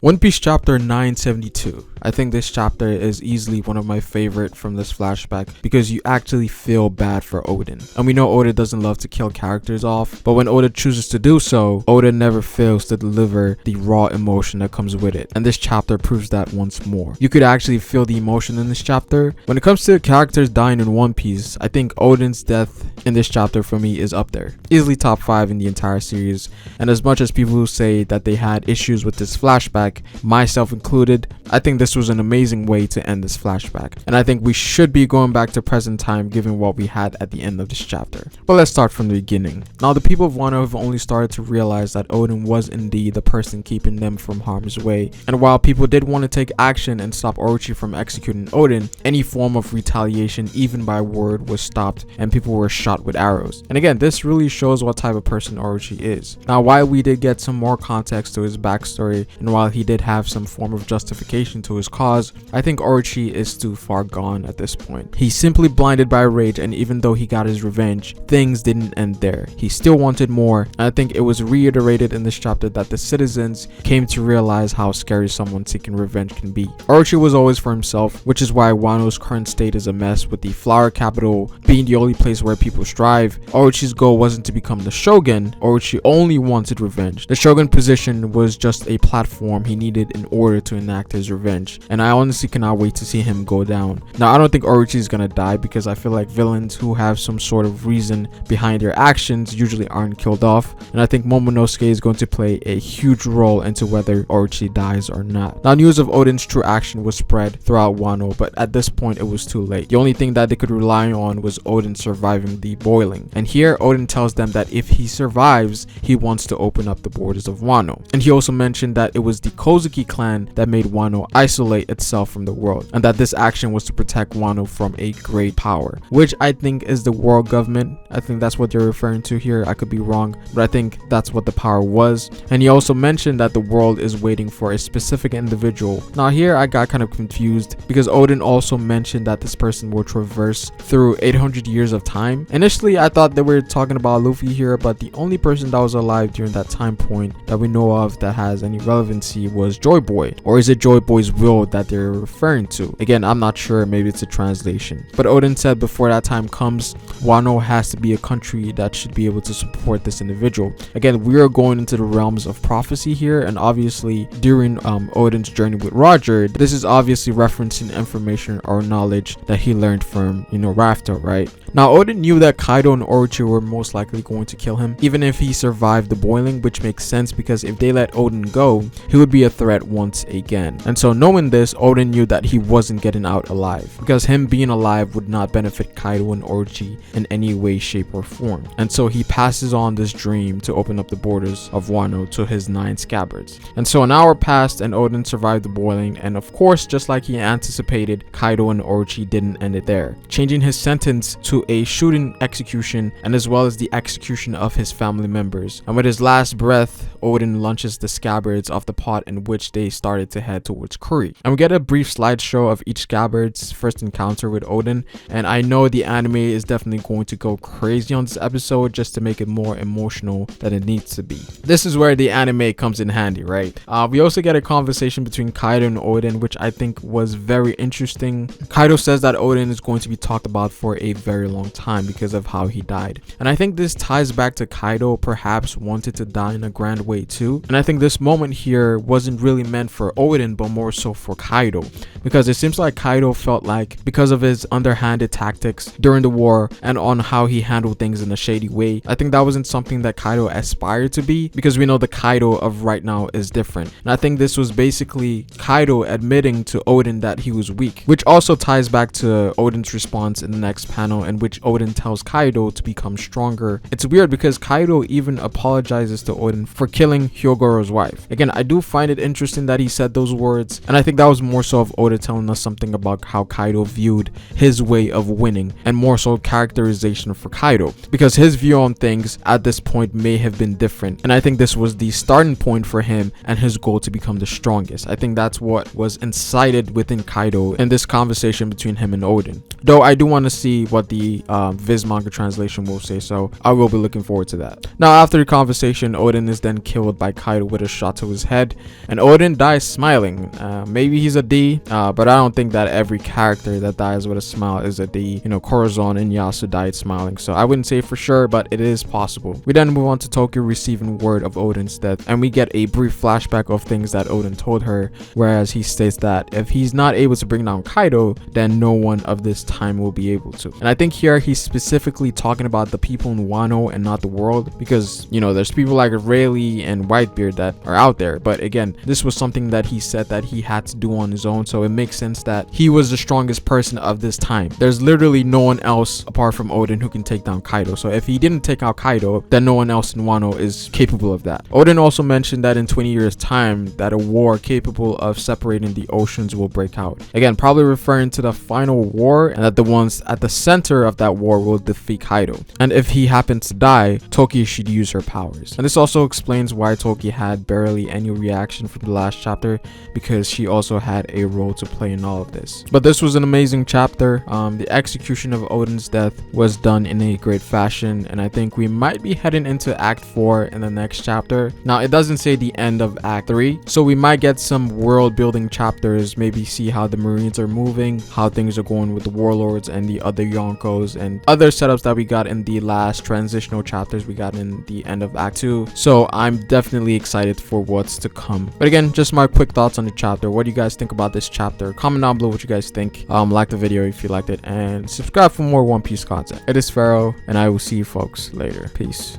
One Piece chapter 972. I think this chapter is easily one of my favorite from this flashback because you actually feel bad for Oden. And we know Oda doesn't love to kill characters off, but when Oda chooses to do so, Oda never fails to deliver the raw emotion that comes with it. And this chapter proves that once more. You could actually feel the emotion in this chapter. When it comes to characters dying in One Piece, I think Oden's death in this chapter for me is up there. Easily top 5 in the entire series. And as much as people who say that they had issues with this flashback, myself included, I think this was an amazing way to end this flashback. And I think we should be going back to present time given what we had at the end of this chapter. But let's start from the beginning. Now the people of Wano have only started to realize that Oden was indeed the person keeping them from harm's way. And while people did want to take action and stop Orochi from executing Oden, any form of retaliation even by word was stopped and people were shot with arrows. And again, this really shows what type of person Orochi is. Now while we did get some more context to his backstory and while he did have some form of justification to his cause, I think Orochi is too far gone at this point. He's simply blinded by rage, and even though he got his revenge, things didn't end there. He still wanted more, and I think it was reiterated in this chapter that the citizens came to realize how scary someone seeking revenge can be. Orochi was always for himself, which is why Wano's current state is a mess, with the flower capital being the only place where people strive. Orochi's goal wasn't to become the shogun. Orochi only wanted revenge. The shogun position was just a platform he needed in order to enact his revenge, and I honestly cannot wait to see him go down. Now I don't think Orochi is gonna die because I feel like villains who have some sort of reason behind their actions usually aren't killed off, and I think Momonosuke is going to play a huge role into whether Orochi dies or not. Now news of Oden's true action was spread throughout Wano, but at this point it was too late. The only thing that they could rely on was Oden surviving the boiling, and here Oden tells them that if he survives, he wants to open up the borders of Wano. And he also mentioned that it was the Kozuki clan that made Wano isolate itself from the world, and that this action was to protect Wano from a great power, which I think is the world government. I think that's what they're referring to here. I could be wrong, but I think that's what the power was. And he also mentioned that the world is waiting for a specific individual. Now here I got kind of confused because Oden also mentioned that this person will traverse through 800 years of time. Initially I thought that we were talking about Luffy here, but the only person that was alive during that time point that we know of that has any relevancy was Joy Boy. Or is it Joy Boy's will that they're referring to? Again, I'm not sure, maybe it's a translation. But Oden said before that time comes, Wano has to be a country that should be able to support this individual. Again, we are going into the realms of prophecy here, and obviously during Oden's journey with Roger, this is obviously referencing information or knowledge that he learned from, Raftel, right? Now Oden knew that Kaido and Orochi were most likely going to kill him, even if he survived the boiling, which makes sense because if they let Oden go, he would be a threat once again. And so knowing this, Oden knew that he wasn't getting out alive, because him being alive would not benefit Kaido and Orochi in any way, shape, or form. And so he passes on this dream to open up the borders of Wano to his 9 scabbards. And so an hour passed and Oden survived the boiling, and of course, just like he anticipated, Kaido and Orochi didn't end it there, changing his sentence to a shooting execution and as well as the execution of his family members. And with his last breath, Oden launches the scabbards off the pot in which they started to head towards Kuri. And we get a brief slideshow of each scabbard's first encounter with Oden, and I know the anime is definitely going to go crazy on this episode just to make it more emotional than it needs to be. This is where the anime comes in handy, right? We also get a conversation between Kaido and Oden, which I think was very interesting. Kaido says that Oden is going to be talked about for a very long time because of how he died, and I think this ties back to Kaido perhaps wanted to die in a grand way too. And I think this moment here wasn't really meant for Oden but more so for Kaido, because it seems like Kaido felt like because of his underhanded tactics during the war and on how he handled things in a shady way, I think that wasn't something that Kaido aspired to be, because we know the Kaido of right now is different. And I think this was basically Kaido admitting to Oden that he was weak, which also ties back to Oden's response in the next panel in which Oden tells Kaido to become stronger. It's weird because Kaido even apologizes to Oden for killing Hyogoro's wife. Again, I do find it interesting that he said those words, and I think that was more so of Oda telling us something about how Kaido viewed his way of winning, and more so characterization for Kaido, because his view on things at this point may have been different, and I think this was the starting point for him and his goal to become the strongest. I think that's what was incited within Kaido in this conversation between him and Oden, though I do want to see what the Viz manga translation will say, so I will be looking forward to that. Now after the conversation, Oden is then killed by Kaido with a shot to his head, and Oden dies smiling. Maybe he's a D, but I don't think that every character that dies with a smile is a D. You know, Corazon and Yasu died smiling, so I wouldn't say for sure, but it is possible. We then move on to Tokyo receiving word of Oden's death, and we get a brief flashback of things that Oden told her, whereas he states that if he's not able to bring down Kaido, then no one of this time will be able to. And I think here he's specifically talking about the people in Wano and not the world, because, you know, there's people like Rayleigh and Whitebeard that are out there, but again, this was something that he said that he had to do on his own, so it makes sense that he was the strongest person of this time. There's literally no one else apart from Oden who can take down Kaido, so if he didn't take out Kaido, then no one else in Wano is capable of that. Oden also mentioned that in 20 years time that a war capable of separating the oceans will break out. Again, probably referring to the final war, and that the ones at the center of that war will defeat Kaido. And if he happens to die, Toki should use her powers. And this also explains why Toki had barely any reaction from the last chapter, because she also had a role to play in all of this. But this was an amazing chapter. The execution of Oden's death was done in a great fashion, and I think we might be heading into Act 4 in the next chapter. Now, it doesn't say the end of Act 3, so we might get some world building chapters, maybe see how the Marines are moving, how things are going with the warlords and the other Yonkos, and other setups that we got in the last transitional chapters we got in the end of Act 2. So I'm definitely excited for what's to come. But again, just my quick thoughts on the chapter. What do you guys think about this chapter? Comment down below what you guys think. Like the video if you liked it, and subscribe for more One Piece content. It is Pharaoh, and I will see you folks later. Peace.